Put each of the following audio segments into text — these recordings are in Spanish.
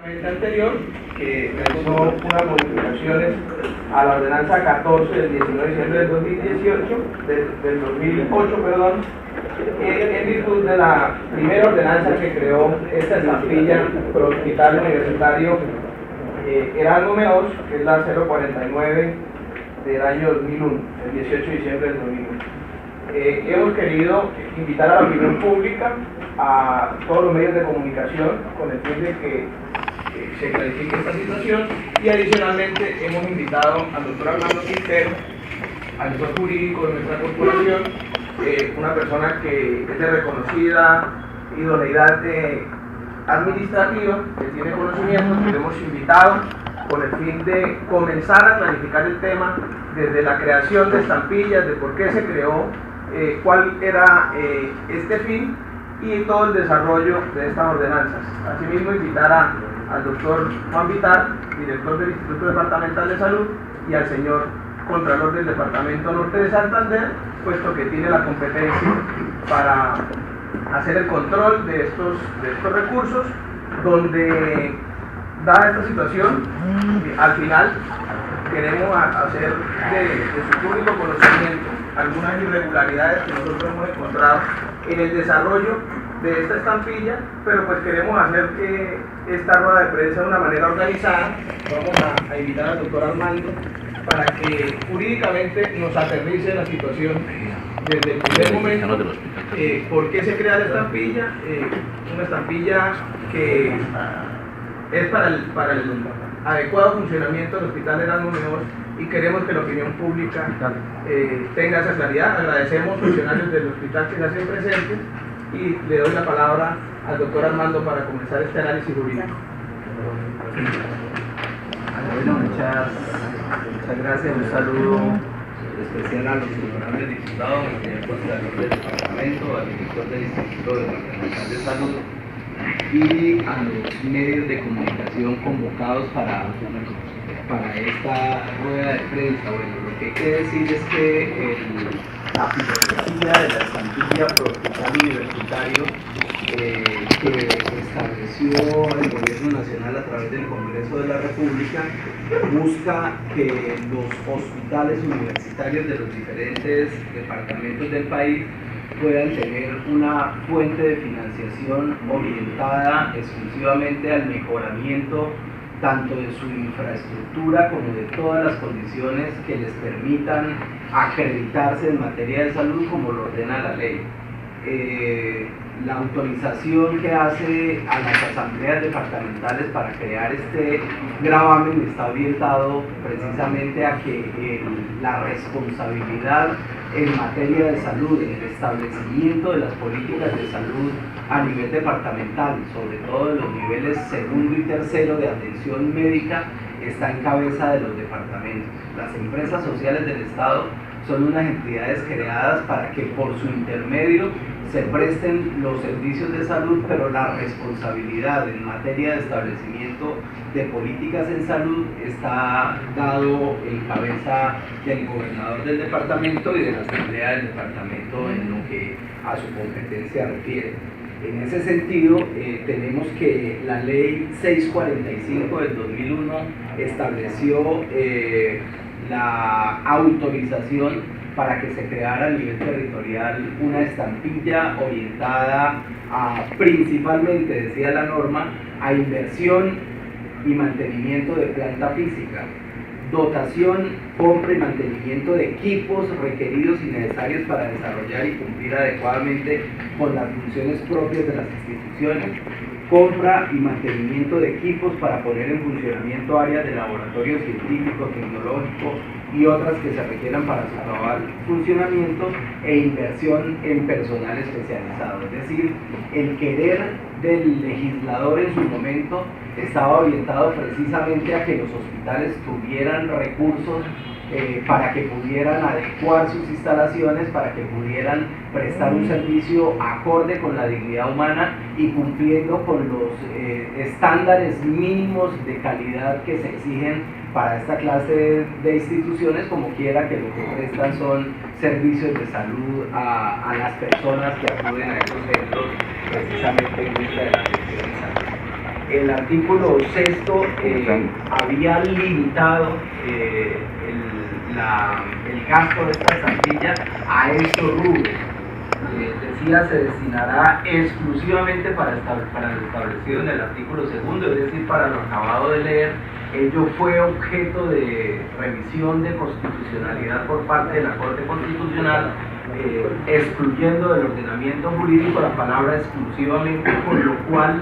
Anterior, que realizó unas modificaciones a la ordenanza 14 del 19 de diciembre del 2018, del 2008, perdón, en virtud de la primera ordenanza que creó esta estampilla por hospital universitario Erasmo Meos, que es la 049 del año 2001, el 18 de diciembre del 2001. Hemos querido invitar a la opinión pública, a todos los medios de comunicación, con el fin de que se clarifique esta situación, y adicionalmente hemos invitado al doctor Armando Quintero, asesor jurídico de nuestra corporación, una persona que es de reconocida idoneidad administrativa, que tiene conocimientos, que le hemos invitado con el fin de comenzar a clarificar el tema desde la creación de estampillas, de por qué se creó, cuál era este fin y todo el desarrollo de estas ordenanzas. Asimismo, invitar al doctor Juan Vitar, director del Instituto Departamental de Salud, y al señor Contralor del Departamento Norte de Santander, puesto que tiene la competencia para hacer el control de estos recursos, donde, dada esta situación, al final queremos hacer de su público conocimiento algunas irregularidades que nosotros hemos encontrado en el desarrollo de esta estampilla, pero pues queremos hacer esta rueda de prensa de una manera organizada. Vamos a invitar al doctor Armando para que jurídicamente nos aterrice la situación desde el primer momento, por qué se crea la estampilla, una estampilla que es para el adecuado funcionamiento del Hospital Erasmo Meos, y queremos que la opinión pública tenga esa claridad. Agradecemos funcionarios del hospital que se hacen presentes, y le doy la palabra al doctor Armando para comenzar este análisis jurídico. Bueno, muchas gracias. Un saludo especial a los honorables diputados, al señor Contralor del Departamento, al director del Instituto Departamental de Salud y a los medios de comunicación convocados para esta rueda de prensa. Bueno, lo que hay que decir es que la filosofía de la estampilla por hospital universitario que estableció el Gobierno Nacional a través del Congreso de la República busca que los hospitales universitarios de los diferentes departamentos del país puedan tener una fuente de financiación orientada exclusivamente al mejoramiento tanto de su infraestructura como de todas las condiciones que les permitan acreditarse en materia de salud como lo ordena la ley. La autorización que hace a las asambleas departamentales para crear este gravamen está orientado precisamente a que la responsabilidad en materia de salud, en el establecimiento de las políticas de salud a nivel departamental, sobre todo en los niveles segundo y tercero de atención médica, está en cabeza de los departamentos. Las empresas sociales del Estado son unas entidades creadas para que por su intermedio se presten los servicios de salud, pero la responsabilidad en materia de establecimiento de políticas en salud está dado en cabeza del gobernador del departamento y de la asamblea del departamento en lo que a su competencia refiere. En ese sentido, tenemos que la ley 645 del 2001 estableció la autorización para que se creara a nivel territorial una estampilla orientada principalmente, decía la norma, a inversión y mantenimiento de planta física, dotación, compra y mantenimiento de equipos requeridos y necesarios para desarrollar y cumplir adecuadamente con las funciones propias de las instituciones, compra y mantenimiento de equipos para poner en funcionamiento áreas de laboratorio científico, tecnológico y otras que se requieran para su cabal funcionamiento, e inversión en personal especializado. Es decir, el querer del legislador en su momento estaba orientado precisamente a que los hospitales tuvieran recursos para que pudieran adecuar sus instalaciones, para que pudieran prestar un servicio acorde con la dignidad humana y cumpliendo con los estándares mínimos de calidad que se exigen para esta clase de instituciones, como quiera que lo que prestan son servicios de salud a las personas que acuden a estos centros precisamente en busca de la atención de salud. el artículo sexto había limitado el gasto de esta estampilla a estos rubros. Decía se destinará exclusivamente para lo establecido en el artículo segundo, es decir, para lo acabado de leer. Ello fue objeto de revisión de constitucionalidad por parte de la Corte Constitucional, excluyendo del ordenamiento jurídico la palabra exclusivamente, con lo cual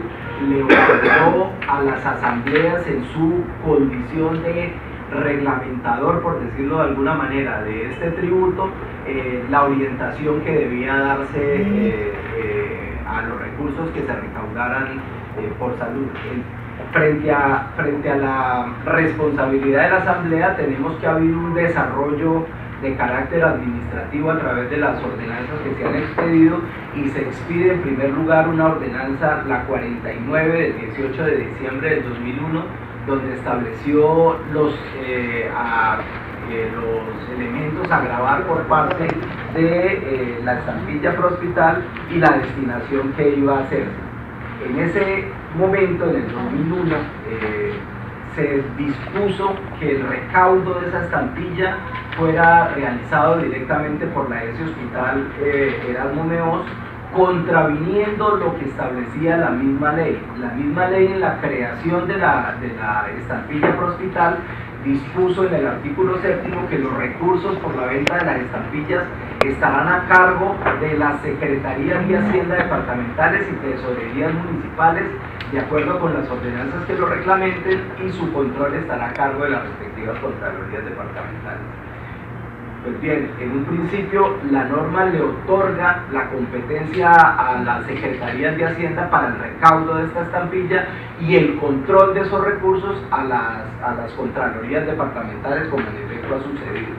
le otorgó a las asambleas en su condición de reglamentador, por decirlo de alguna manera, de este tributo, la orientación que debía darse a los recursos que se recaudaran por salud. Frente a la responsabilidad de la Asamblea, tenemos que ha habido un desarrollo de carácter administrativo a través de las ordenanzas que se han expedido, y se expide en primer lugar una ordenanza, la 49 del 18 de diciembre del 2001, donde estableció los elementos a gravar por parte de la estampilla pro-hospital y la destinación que iba a hacerse. En ese momento, en el 2001, se dispuso que el recaudo de esa estampilla fuera realizado directamente por la ESE Hospital Erasmo Meós, contraviniendo lo que establecía la misma ley. La misma ley, en la creación de la estampilla pro-hospital, dispuso en el artículo séptimo que los recursos por la venta de las estampillas estarán a cargo de las secretarías de Hacienda departamentales y tesorerías municipales, de acuerdo con las ordenanzas que lo reglamenten, y su control estará a cargo de las respectivas contralorías departamentales. Pues bien, en un principio la norma le otorga la competencia a las secretarías de Hacienda para el recaudo de esta estampilla y el control de esos recursos a las contralorías departamentales, como en efecto ha sucedido.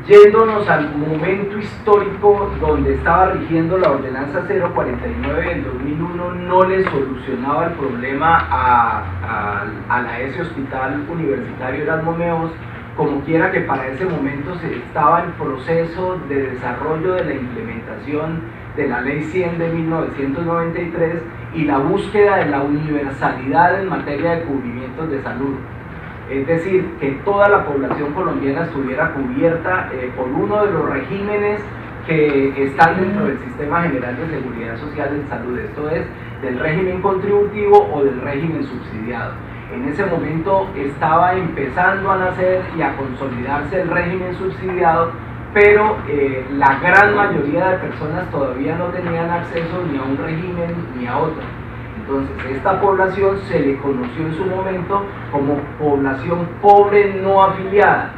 Yéndonos al momento histórico donde estaba rigiendo la ordenanza 049 del 2001, no le solucionaba el problema a la ESE Hospital Universitario Erasmo Meós, como quiera que para ese momento se estaba en proceso de desarrollo de la implementación de la Ley 100 de 1993 y la búsqueda de la universalidad en materia de cubrimientos de salud. Es decir, que toda la población colombiana estuviera cubierta por uno de los regímenes que están dentro del Sistema General de Seguridad Social en Salud, esto es, del régimen contributivo o del régimen subsidiado. En ese momento estaba empezando a nacer y a consolidarse el régimen subsidiado, pero la gran mayoría de personas todavía no tenían acceso ni a un régimen ni a otro. Entonces, esta población se le conoció en su momento como población pobre no afiliada.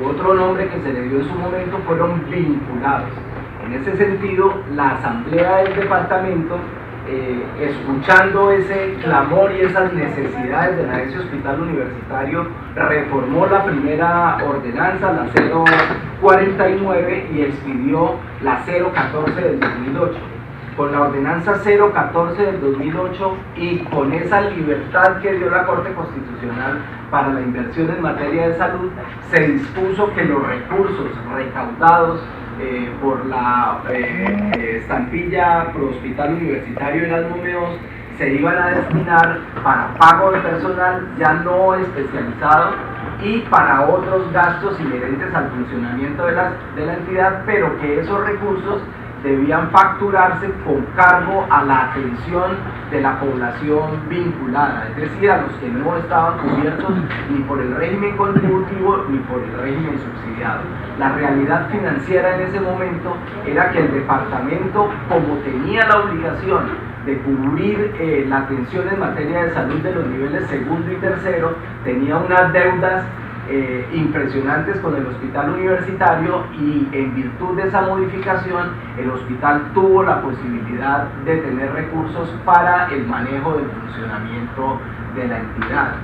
Otro nombre que se le dio en su momento fueron vinculados. En ese sentido, la Asamblea del Departamento, escuchando ese clamor y esas necesidades de la ESE Hospital Universitario, reformó la primera ordenanza, la 049, y expidió la 014 del 2008. Con la ordenanza 014 del 2008 y con esa libertad que dio la Corte Constitucional para la inversión en materia de salud, se dispuso que los recursos recaudados por la estampilla Pro Hospital Universitario Erasmo Meós se iban a destinar para pago de personal ya no especializado y para otros gastos inherentes al funcionamiento de la entidad, pero que esos recursos debían facturarse con cargo a la atención de la población vinculada, es decir, a los que no estaban cubiertos ni por el régimen contributivo ni por el régimen subsidiado. La realidad financiera en ese momento era que el departamento, como tenía la obligación de cubrir la atención en materia de salud de los niveles segundo y tercero, tenía unas deudas impresionantes con el hospital universitario, y en virtud de esa modificación el hospital tuvo la posibilidad de tener recursos para el manejo del funcionamiento de la entidad.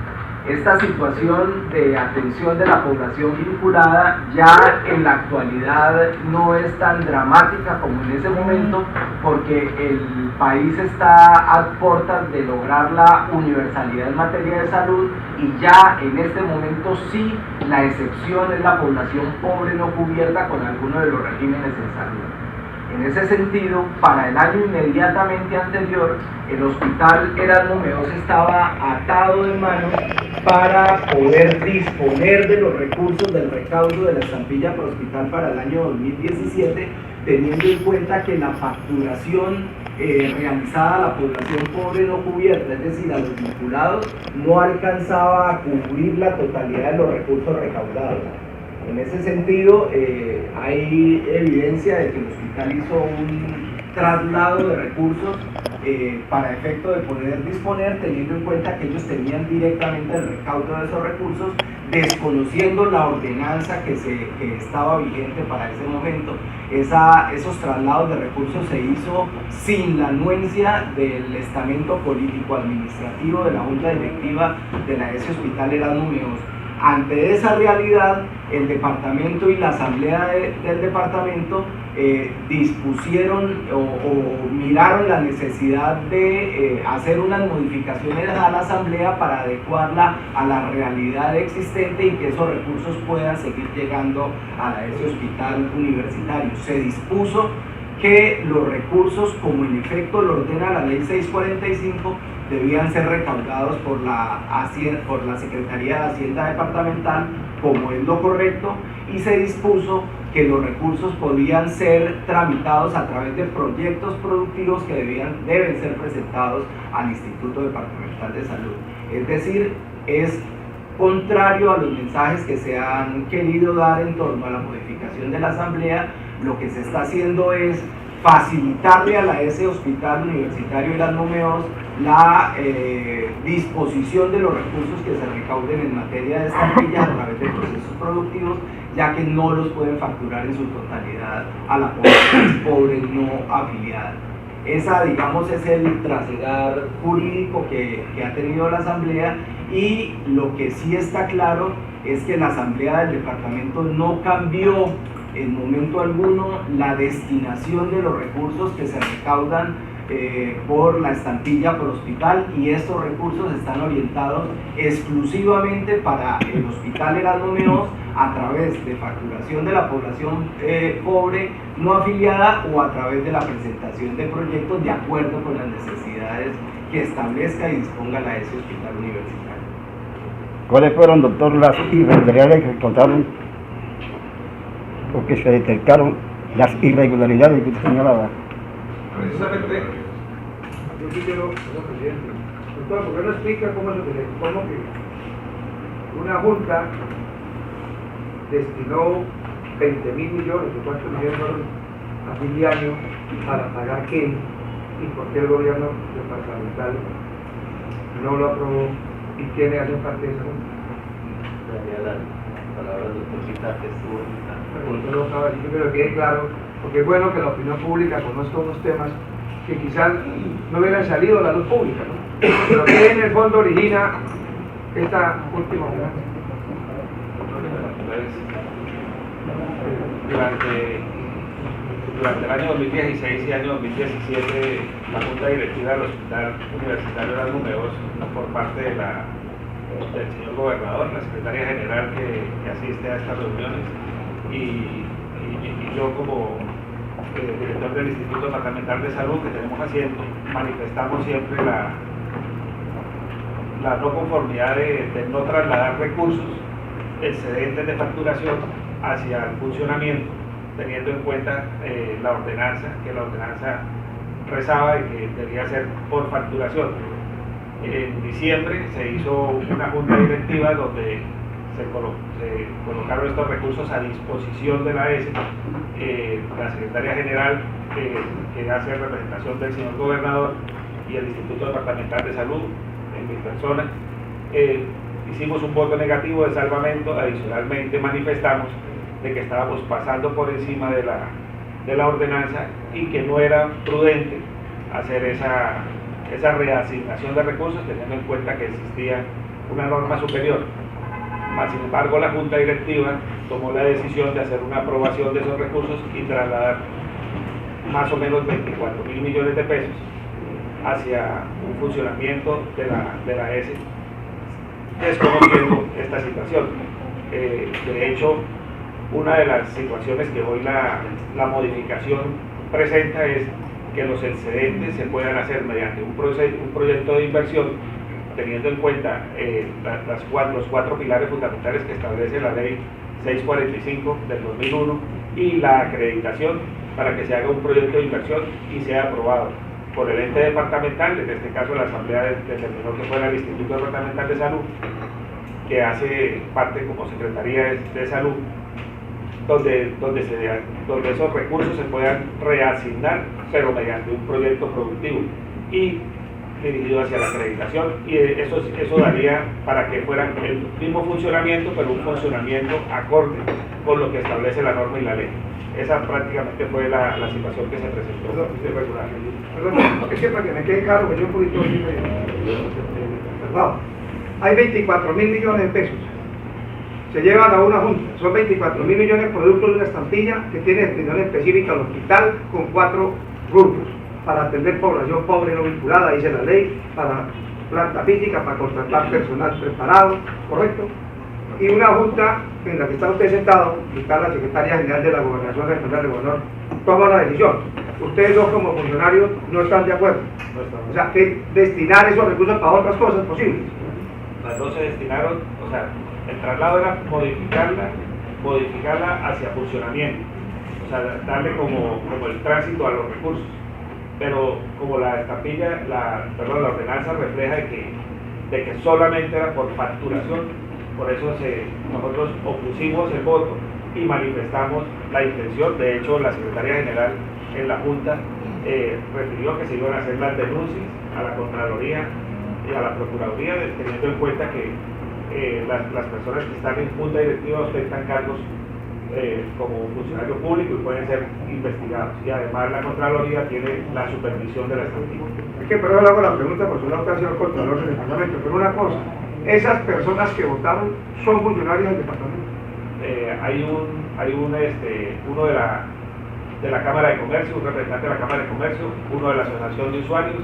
Esta situación de atención de la población vinculada ya en la actualidad no es tan dramática como en ese momento, porque el país está a puertas de lograr la universalidad en materia de salud, y ya en este momento sí la excepción es la población pobre no cubierta con alguno de los regímenes en salud. En ese sentido, para el año inmediatamente anterior, el hospital Erasmo Meos estaba atado de manos para poder disponer de los recursos del recaudo de la estampilla por hospital para el año 2017, teniendo en cuenta que la facturación realizada a la población pobre no cubierta, es decir, a los vinculados, no alcanzaba a cubrir la totalidad de los recursos recaudados. En ese sentido, hay evidencia de que el hospital hizo un traslado de recursos para efecto de poder disponer, teniendo en cuenta que ellos tenían directamente el recaudo de esos recursos, desconociendo la ordenanza que estaba vigente para ese momento. Esos traslados de recursos se hizo sin la anuencia del estamento político-administrativo de la Junta Directiva de la ESE Hospital Erasmo Meos. Ante esa realidad, el departamento y la asamblea del departamento dispusieron o miraron la necesidad de hacer unas modificaciones a la asamblea para adecuarla a la realidad existente y que esos recursos puedan seguir llegando a ese hospital universitario. Se dispuso que los recursos, como en efecto lo ordena la ley 645, debían ser recaudados por la Secretaría de Hacienda Departamental, como es lo correcto, y se dispuso que los recursos podían ser tramitados a través de proyectos productivos que deben ser presentados al Instituto Departamental de Salud. Es decir, es contrario a los mensajes que se han querido dar en torno a la modificación de la Asamblea. Lo que se está haciendo es facilitarle a la ESE Hospital Universitario Erasmo Meos la disposición de los recursos que se recauden en materia de estampillas a través de procesos productivos, ya que no los pueden facturar en su totalidad a la población pobre no afiliada. Esa, digamos, es el trasegar jurídico que ha tenido la Asamblea, y lo que sí está claro es que la Asamblea del Departamento no cambió en momento alguno la destinación de los recursos que se recaudan por la estampilla por hospital, y estos recursos están orientados exclusivamente para el Hospital Erasmo Meos a través de facturación de la población pobre no afiliada o a través de la presentación de proyectos de acuerdo con las necesidades que establezca y disponga la ESE Hospital Universitario. ¿Cuáles fueron, doctor, las irregularidades que encontraron o que se detectaron, las irregularidades que usted señalaba? Precisamente, yo quiero, señor presidente, doctor, ¿por qué no explica cómo que una junta destinó 20.000 millones, o cuántos millones fueron a fin de año para pagar qué, y por qué el gobierno departamental no lo aprobó, y quiénes hacen parte de esa junta? Las palabras del doctor Cita que estuvo en Yo creo que quede claro, porque es bueno que la opinión pública conozca unos temas que quizás no hubieran salido a la luz pública, ¿no? Pero que en el fondo origina esta última ordenanza. Durante el año 2016 y año 2017, la Junta Directiva del Hospital Universitario Erasmo Meos, por parte del señor gobernador, la secretaria general que asiste a estas reuniones, y yo como director del Instituto Departamental de Salud que tenemos asiento, manifestamos siempre la no conformidad de no trasladar recursos excedentes de facturación hacia el funcionamiento, teniendo en cuenta la ordenanza rezaba de que debía ser por facturación. En diciembre se hizo una junta directiva donde se colocaron estos recursos a disposición de la ESE. La secretaria general, que hace representación del señor gobernador, y el Instituto Departamental de Salud, en mi persona, hicimos un voto negativo de salvamento. Adicionalmente manifestamos de que estábamos pasando por encima de la ordenanza y que no era prudente hacer esa reasignación de recursos, teniendo en cuenta que existía una norma superior. Sin embargo, la Junta Directiva tomó la decisión de hacer una aprobación de esos recursos y trasladar más o menos 24.000 millones de pesos hacia un funcionamiento de la ESE, desconociendo esta situación. De hecho, una de las situaciones que hoy la modificación presenta es que los excedentes se puedan hacer mediante un proyecto de inversión, teniendo en cuenta los cuatro pilares fundamentales que establece la ley 645 del 2001 y la acreditación para que se haga un proyecto de inversión y sea aprobado por el ente departamental. En este caso la Asamblea determinó que fuera el Instituto Departamental de Salud, que hace parte como Secretaría de Salud, donde esos recursos se puedan reasignar, pero mediante un proyecto productivo y dirigido hacia la acreditación, y eso daría para que fuera el mismo funcionamiento, pero un funcionamiento acorde con lo que establece la norma y la ley. Esa prácticamente fue la situación que se presentó. Perdón, es que para que me quede claro, que yo un poquito perdón. Hay 24.000 millones de pesos. Se llevan a una junta, son 24.000 millones productos de una estampilla que tiene destinación específica al hospital con 4 rubros: para atender población pobre no vinculada, dice la ley, para planta física, para contratar personal preparado, ¿correcto? Y una junta en la que está usted sentado, y está la secretaria general de la Gobernación, secretaria del gobernador, toma una decisión. Ustedes dos como funcionarios no están de acuerdo. O sea, que destinar esos recursos para otras cosas posibles. Las dos se destinaron, o sea, el traslado era modificarla hacia funcionamiento, o sea, darle como el tránsito a los recursos. Pero como la estampilla, la ordenanza refleja de que solamente era por facturación, por eso nosotros opusimos el voto y manifestamos la intención. De hecho, la Secretaría General en la Junta refirió que se iban a hacer las denuncias a la Contraloría y a la Procuraduría, teniendo en cuenta que las personas que están en Junta Directiva ostentan cargos como funcionario público y pueden ser investigados, y además la Contraloría tiene la supervisión de la estampilla. Es que perdón, le hago la pregunta por su lado, que ha sido el Contralor del Departamento, pero una cosa, esas personas que votaron son funcionarios del departamento. Hay uno de la Cámara de Comercio, un representante de la Cámara de Comercio, uno de la Asociación de Usuarios,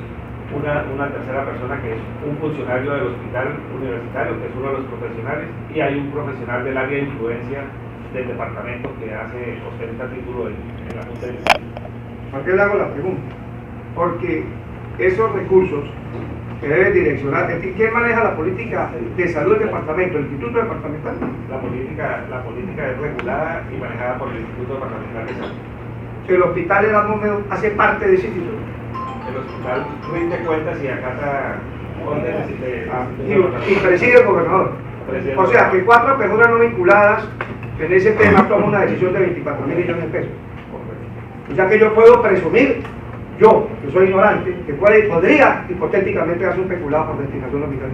una tercera persona que es un funcionario del hospital universitario, que es uno de los profesionales, y hay un profesional del área de influencia del departamento que ostenta título en la Junta de Directiva. ¿Por qué le hago la pregunta? Porque esos recursos que deben direccionar, ¿quién maneja la política de salud del departamento? ¿El Instituto Departamental? La política es regulada y manejada por el Instituto Departamental de Salud. ¿El hospital Erasmo Meo hace parte de ese instituto? El hospital rinde cuentas y acata órdenes y preside el gobernador. O sea, que 4 personas no vinculadas en ese tema toman una decisión de 24.000 millones de pesos. O sea que yo puedo presumir, yo, que soy ignorante, que podría hipotéticamente hacer un peculado por destinación hospital.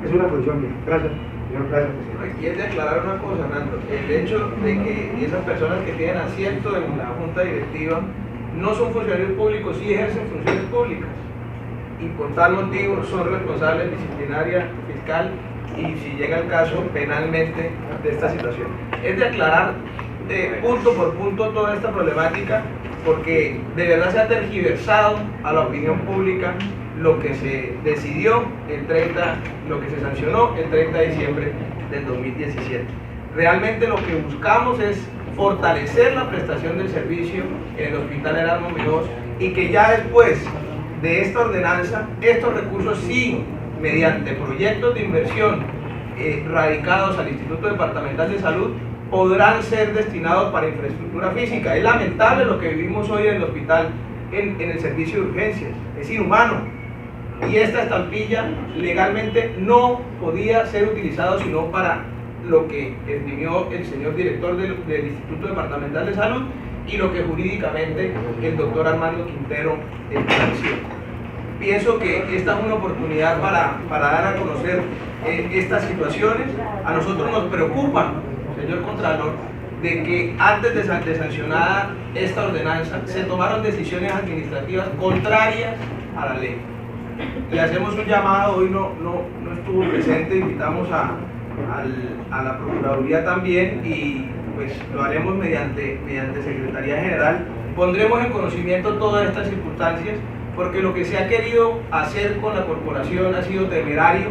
Es una posición mía. Gracias, señor. Gracias, presidente. Aquí es de aclarar una cosa, Nando. El hecho de que esas personas que tienen asiento en la Junta Directiva no son funcionarios públicos, sí ejercen funciones públicas. Y por tal motivo son responsables disciplinaria, fiscal y, si llega el caso, penalmente de esta situación. Es de aclarar punto por punto toda esta problemática, porque de verdad se ha tergiversado a la opinión pública lo que se decidió lo que se sancionó el 30 de diciembre del 2017. Realmente lo que buscamos es fortalecer la prestación del servicio en el Hospital Erasmo Meos, y que ya después de esta ordenanza, estos recursos sí, mediante proyectos de inversión radicados al Instituto Departamental de Salud, podrán ser destinados para infraestructura física. Es lamentable lo que vivimos hoy en el hospital, en el servicio de urgencias, es inhumano, y esta estampilla legalmente no podía ser utilizada sino para lo que esgrimió el señor director del Instituto Departamental de Salud y lo que jurídicamente el doctor Armando Quintero estableció. Pienso que esta es una oportunidad para dar a conocer estas situaciones. A nosotros nos preocupa, señor Contralor, de que antes de sancionada esta ordenanza se tomaron decisiones administrativas contrarias a la ley. Le hacemos un llamado, hoy no estuvo presente, invitamos a la Procuraduría también, y pues lo haremos mediante Secretaría General. Pondremos en conocimiento todas estas circunstancias, porque lo que se ha querido hacer con la corporación ha sido temerario.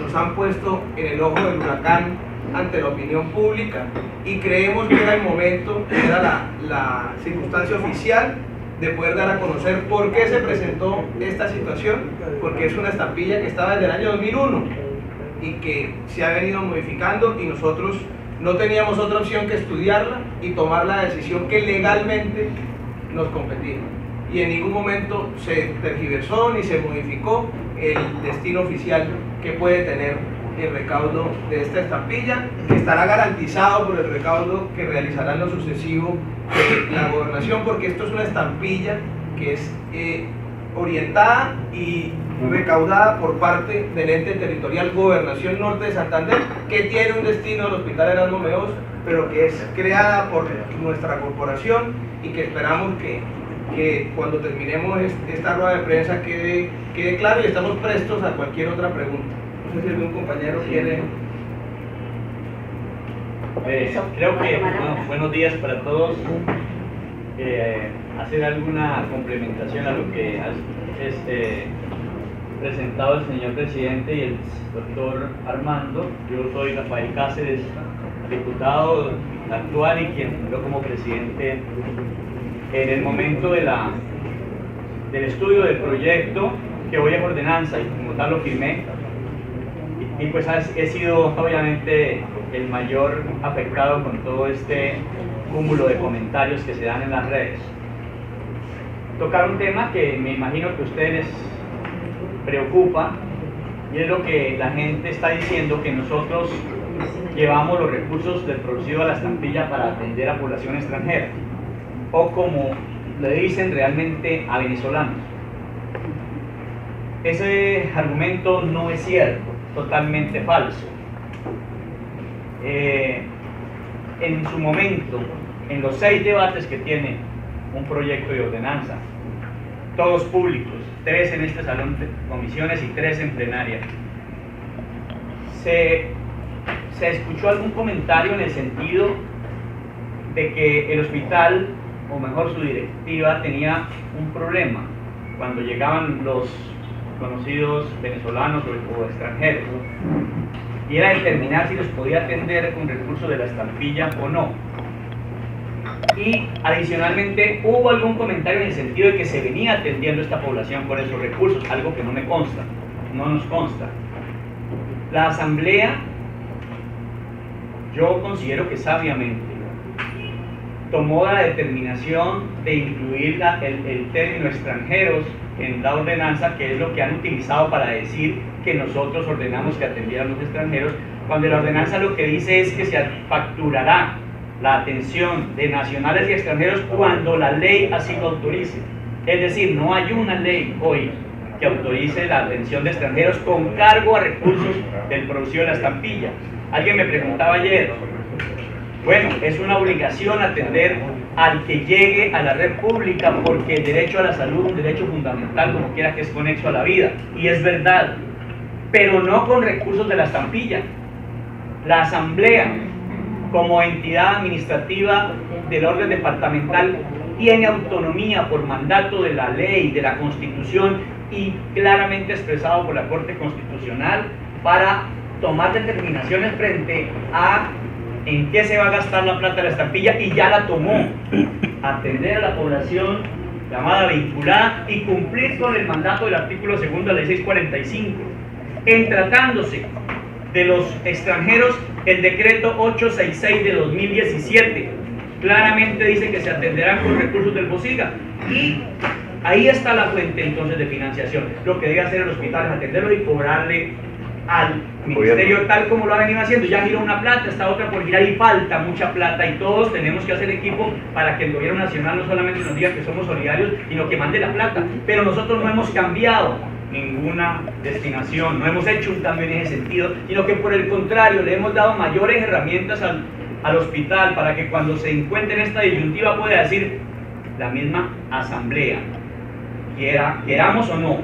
Nos han puesto en el ojo del huracán ante la opinión pública, y creemos que era el momento, era la circunstancia oficial de poder dar a conocer por qué se presentó esta situación, porque es una estampilla que estaba desde el año 2001 y que se ha venido modificando, y nosotros no teníamos otra opción que estudiarla y tomar la decisión que legalmente nos competía. Y en ningún momento se tergiversó ni se modificó el destino oficial que puede tener el recaudo de esta estampilla, que estará garantizado por el recaudo que realizará en lo sucesivo la gobernación, porque esto es una estampilla que es orientada y recaudada por parte del ente territorial Gobernación Norte de Santander, que tiene un destino al Hospital Erasmo Meos, pero que es creada por nuestra corporación, y que esperamos que cuando terminemos esta rueda de prensa quede claro, y estamos prestos a cualquier otra pregunta. No sé si algún compañero quiere... Creo que, buenos días para todos. Hacer alguna complementación a lo que ha presentado el señor presidente y el doctor Armando. Yo soy Rafael Cáceres, diputado actual y quien nombró como presidente en el momento del estudio del proyecto, que hoy es ordenanza y como tal lo firmé. Y pues he sido obviamente el mayor afectado con todo este cúmulo de comentarios que se dan en las redes. Tocar un tema que me imagino que a ustedes preocupa, y es lo que la gente está diciendo, que nosotros llevamos los recursos del producido a la estampilla para atender a población extranjera, o como le dicen realmente a venezolanos. Ese argumento no es cierto, totalmente falso. En su momento, en los 6 debates que tiene un proyecto de ordenanza, todos públicos, 3 en este salón de comisiones y 3 en plenaria, se escuchó algún comentario en el sentido de que el hospital, o mejor su directiva, tenía un problema cuando llegaban los conocidos venezolanos o extranjeros, y era determinar si los podía atender con recursos de la estampilla o no. Y adicionalmente hubo algún comentario en el sentido de que se venía atendiendo esta población con esos recursos, algo que no me consta, no nos consta. La asamblea, yo considero que sabiamente tomó la determinación de incluir el término extranjeros en la ordenanza, que es lo que han utilizado para decir que nosotros ordenamos que atendieran a los extranjeros, cuando la ordenanza lo que dice es que se facturará la atención de nacionales y extranjeros cuando la ley así lo autorice. Es decir, no hay una ley hoy que autorice la atención de extranjeros con cargo a recursos del producido de la estampilla. Alguien me preguntaba ayer, bueno, es una obligación atender al que llegue a la red pública, porque el derecho a la salud es un derecho fundamental, como quiera, que es conexo a la vida, y es verdad, pero no con recursos de la estampilla. La asamblea, como entidad administrativa del orden departamental, tiene autonomía por mandato de la ley, de la Constitución, y claramente expresado por la Corte Constitucional, para tomar determinaciones frente a en qué se va a gastar la plata de la estampilla, y ya la tomó: atender a la población llamada vinculada y cumplir con el mandato del artículo 2 de la ley 645. En tratándose de los extranjeros, el decreto 866 de 2017 claramente dice que se atenderán con recursos del BOSIGA, y ahí está la fuente entonces de financiación. Lo que debe hacer el hospital es atenderlo y cobrarle al ministerio tal como lo ha venido haciendo. Ya giró una plata, está otra por girar, y falta mucha plata, y todos tenemos que hacer equipo para que el gobierno nacional no solamente nos diga que somos solidarios, sino que mande la plata. Pero nosotros no hemos cambiado ninguna destinación, no hemos hecho un cambio en ese sentido, sino que por el contrario le hemos dado mayores herramientas al hospital para que cuando se encuentre en esta disyuntiva pueda decir: la misma asamblea, queramos o no,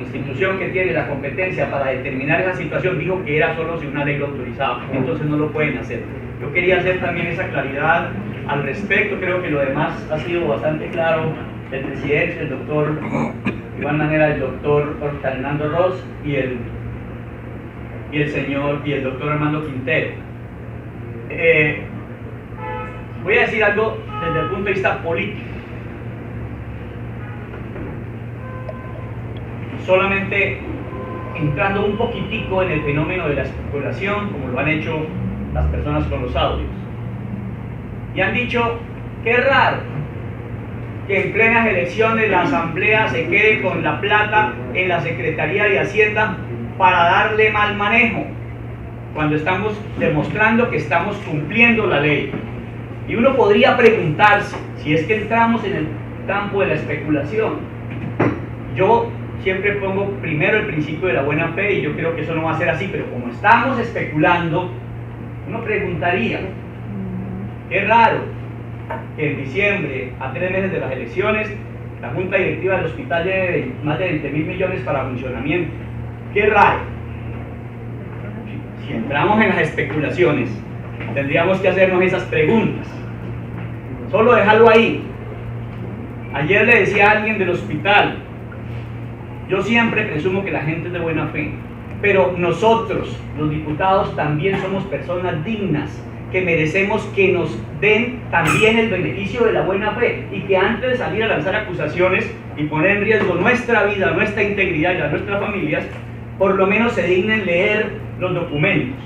institución que tiene la competencia para determinar esa situación, dijo que era solo si una ley lo autorizaba, entonces no lo pueden hacer. Yo quería hacer también esa claridad al respecto. Creo que lo demás ha sido bastante claro. El presidente, el doctor Iván Manera, el doctor Fernando Ross y el doctor Armando Quintero. Voy a decir algo desde el punto de vista político. solamente entrando un poquitico en el fenómeno de la especulación, como lo han hecho las personas con los audios. Y han dicho, qué raro que en plenas elecciones la Asamblea se quede con la plata en la Secretaría de Hacienda para darle mal manejo, cuando estamos demostrando que estamos cumpliendo la ley. Y uno podría preguntarse, si es que entramos en el campo de la especulación, yo siempre pongo primero el principio de la buena fe y yo creo que eso no va a ser así, pero como estamos especulando, uno preguntaría, qué raro que en diciembre, a 3 meses de las elecciones, la Junta Directiva del Hospital lleve más de 20.000 millones para funcionamiento. Qué raro. Si entramos en las especulaciones, tendríamos que hacernos esas preguntas. Solo dejarlo ahí. Ayer le decía a alguien del hospital, yo siempre presumo que la gente es de buena fe, pero nosotros, los diputados, también somos personas dignas, que merecemos que nos den también el beneficio de la buena fe y que antes de salir a lanzar acusaciones y poner en riesgo nuestra vida, nuestra integridad y la de nuestras familias, por lo menos se dignen leer los documentos.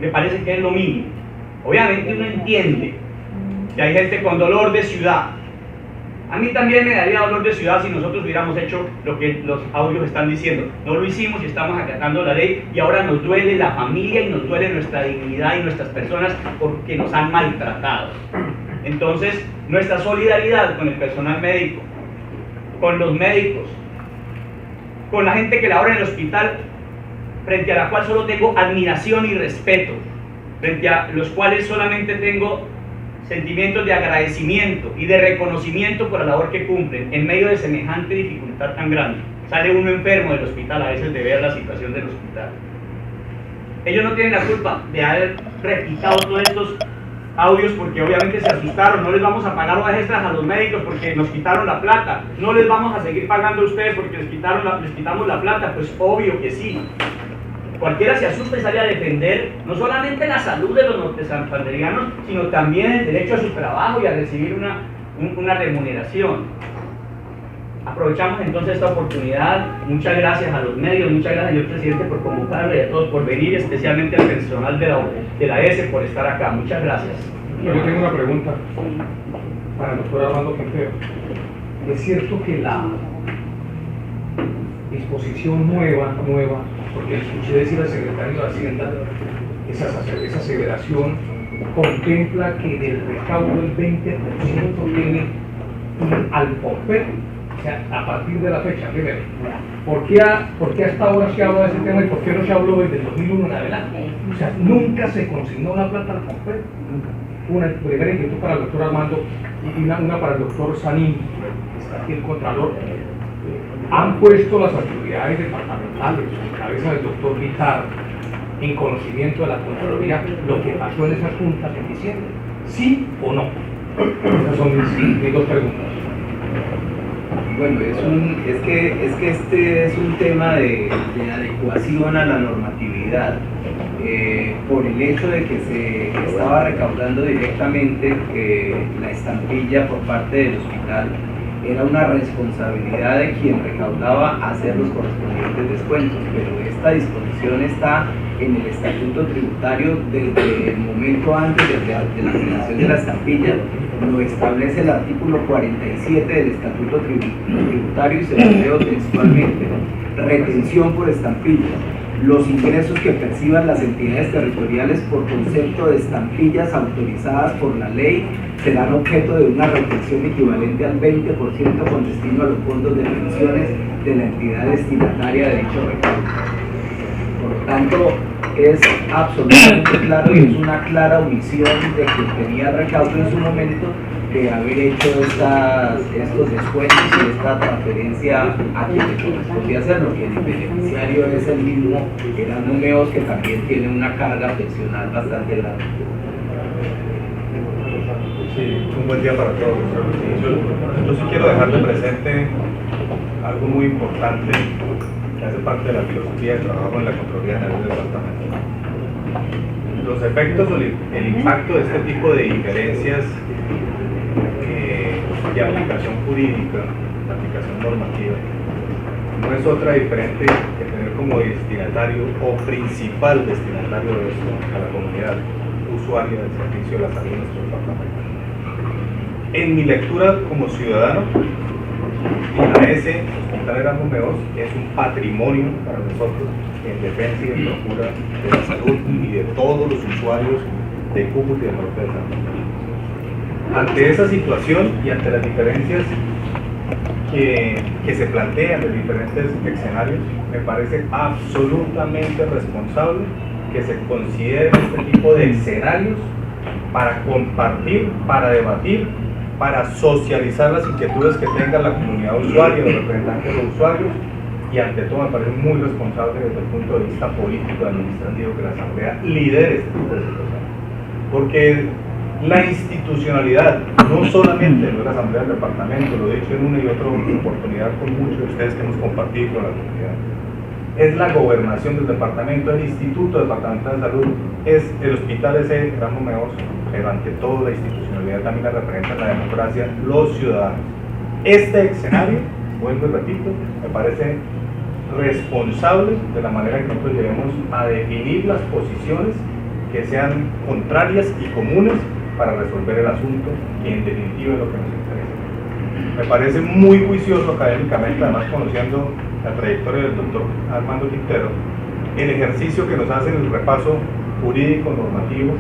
Me parece que es lo mínimo. Obviamente uno entiende que hay gente con dolor de ciudad. A mí también me daría dolor de ciudad si nosotros hubiéramos hecho lo que los audios están diciendo. No lo hicimos y estamos acatando la ley y ahora nos duele la familia y nos duele nuestra dignidad y nuestras personas porque nos han maltratado. Entonces, nuestra solidaridad con el personal médico, con los médicos, con la gente que labora en el hospital, frente a la cual solo tengo admiración y respeto, frente a los cuales solamente tengo sentimientos de agradecimiento y de reconocimiento por la labor que cumplen en medio de semejante dificultad tan grande. Sale uno enfermo del hospital a veces de ver la situación del hospital. Ellos no tienen la culpa de haber replicado todos estos audios porque obviamente se asustaron. No les vamos a pagar horas extras a los médicos porque nos quitaron la plata. No les vamos a seguir pagando a ustedes porque les quitamos la plata. Pues obvio que sí. Cualquiera se asusta y sale a defender no solamente la salud de los nortesantanderianos, sino también el derecho a su trabajo y a recibir una remuneración. Aprovechamos entonces esta oportunidad. Muchas gracias a los medios, muchas gracias señor presidente por convocarle, a todos por venir, especialmente al personal de la ESE por estar acá. Muchas gracias. Yo tengo una pregunta para el doctor Armando Quintero. ¿Es cierto que la disposición nueva, porque escuché decir al secretario de Hacienda, esa aseveración contempla que del recaudo el 20% tiene al POPET? O sea, a partir de la fecha, primero, ¿por qué hasta ahora se habla de ese tema y por qué no se habló desde el 2001 en adelante? O sea, nunca se consignó la plata al POPET. Una primera inquietud para el doctor Armando y una para el doctor Sanín, que está aquí el Contralor. Han puesto las autoridades departamentales, en cabeza del doctor Vitar, en conocimiento de la Contraloría lo que pasó en esas juntas en diciembre, ¿sí o no? Esas son mis dos preguntas. Bueno, es que este es un tema de adecuación a la normatividad. Por el hecho de que se estaba recaudando directamente la estampilla por parte del hospital, era una responsabilidad de quien recaudaba hacer los correspondientes descuentos, pero esta disposición está en el estatuto tributario desde el momento antes de la creación de la estampilla. Lo establece el artículo 47 del estatuto tributario y se lo leo textualmente: retención por estampillas. Los ingresos que perciban las entidades territoriales por concepto de estampillas autorizadas por la ley serán objeto de una retención equivalente al 20% con destino a los fondos de pensiones de la entidad destinataria de dicho recaudo. Por lo tanto, es absolutamente claro y es una clara omisión de que tenía recaudo en su momento de haber hecho estos descuentos y esta transferencia a quien le correspondía hacerlo, y el beneficiario es el mismo Erasmo Meos, que también tiene una carga pensional bastante grande. Sí, un buen día para todos. Yo sí quiero dejarle presente algo muy importante que hace parte de la filosofía de trabajo en la Contraloría General del Departamento. Los efectos o el impacto de este tipo de diferencias de aplicación jurídica, de aplicación normativa, no es otra diferente que tener como destinatario o principal destinatario de esto a la comunidad usuaria del servicio de la salud en nuestro departamento. En mi lectura como ciudadano, IAS Hospital Erasmo Meos es un patrimonio para nosotros en defensa y en procura de la salud y de todos los usuarios de Cúcuta y del norte de Santander. Ante esa situación y ante las diferencias que se plantean de diferentes escenarios, me parece absolutamente responsable que se consideren este tipo de escenarios para compartir, para debatir, para socializar las inquietudes que tenga la comunidad usuaria, los representantes de los usuarios, y ante todo me parece muy responsable desde el punto de vista político y administrativo que la Asamblea lidere este tipo de situaciones. Porque la institucionalidad, no solamente de la Asamblea del Departamento, lo he dicho en una y otra oportunidad con muchos de ustedes que hemos compartido con la comunidad, es la gobernación del departamento, el Instituto Departamental de Salud, es el Hospital ese Erasmo Meos, pero ante todo la institucionalidad también la representa la democracia, los ciudadanos. Este escenario, vuelvo y repito, me parece responsable de la manera que nosotros llevemos a definir las posiciones que sean contrarias y comunes para resolver el asunto, y en definitiva es lo que nos interesa. Me parece muy juicioso académicamente, además conociendo la trayectoria del doctor Armando Quintero, el ejercicio que nos hace en el repaso jurídico normativo,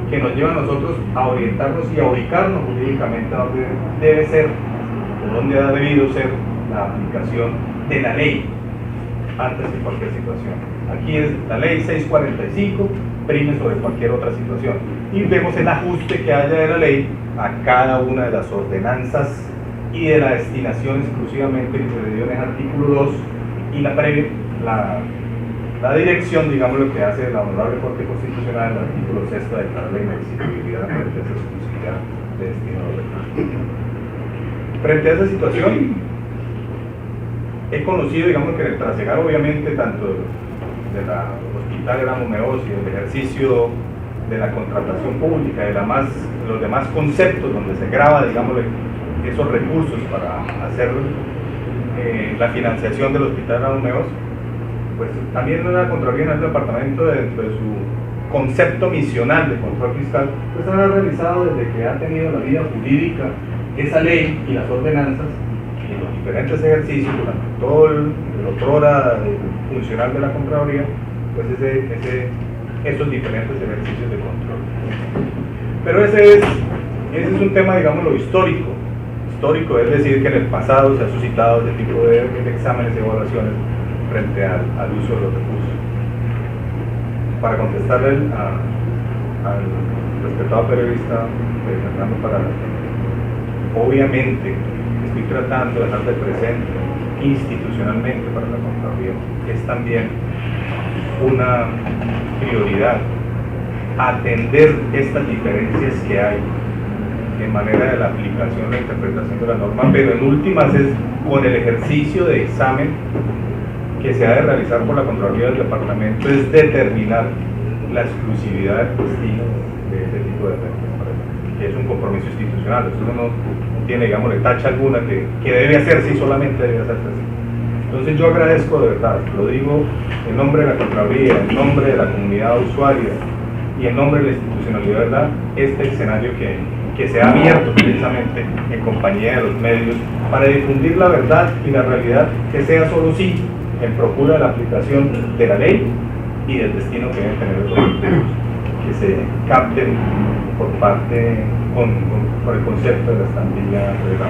que nos lleva a nosotros a orientarnos y a ubicarnos jurídicamente a donde debe ser o donde ha debido ser la aplicación de la ley antes de cualquier situación. Aquí es la ley 645, prime sobre cualquier otra situación, y vemos el ajuste que haya de la ley a cada una de las ordenanzas y de la destinación exclusivamente que se le dio en el artículo 2 y la dirección, digamos, lo que hace la Honorable Corte Constitucional en el artículo 6 de declarar la inexigibilidad frente a esa exclusividad de destino de recursos. Frente a esa situación, he conocido, digamos, que en el trasegar, obviamente, tanto de la Hospital Erasmo Meos y del ejercicio de la contratación pública, de los demás conceptos donde se graba, digamos, esos recursos para hacer la financiación del Hospital Erasmo Meos, pues también la Contraloría en el departamento, dentro de su concepto misional de control fiscal, pues ha realizado desde que ha tenido la vida jurídica esa ley y las ordenanzas y los diferentes ejercicios durante todo el otrora funcional de la Contraloría, pues esos diferentes ejercicios de control. Pero ese es un tema, digámoslo, histórico, es decir, que en el pasado se ha suscitado ese tipo de exámenes y evaluaciones frente al uso de los recursos. Para contestarle al respetado periodista Fernando Parada, obviamente estoy tratando de dejar de presente institucionalmente para la Contraloría, es también una prioridad atender estas diferencias que hay en manera de la aplicación, la interpretación de la norma, pero en últimas es con el ejercicio de examen que se ha de realizar por la Contraloría del Departamento, es determinar la exclusividad del destino de este tipo de eventos, que es un compromiso institucional. Eso no tiene, digamos, tacha alguna que debe hacerse y solamente debe hacerse así. Entonces yo agradezco de verdad, lo digo en nombre de la Contraloría, en nombre de la comunidad usuaria y en nombre de la institucionalidad, ¿verdad?, este escenario que se ha abierto precisamente en compañía de los medios para difundir la verdad y la realidad, que sea solo sí en procura de la aplicación de la ley y del destino que deben tener los objetivos que se capten por el concepto de la estampilla de la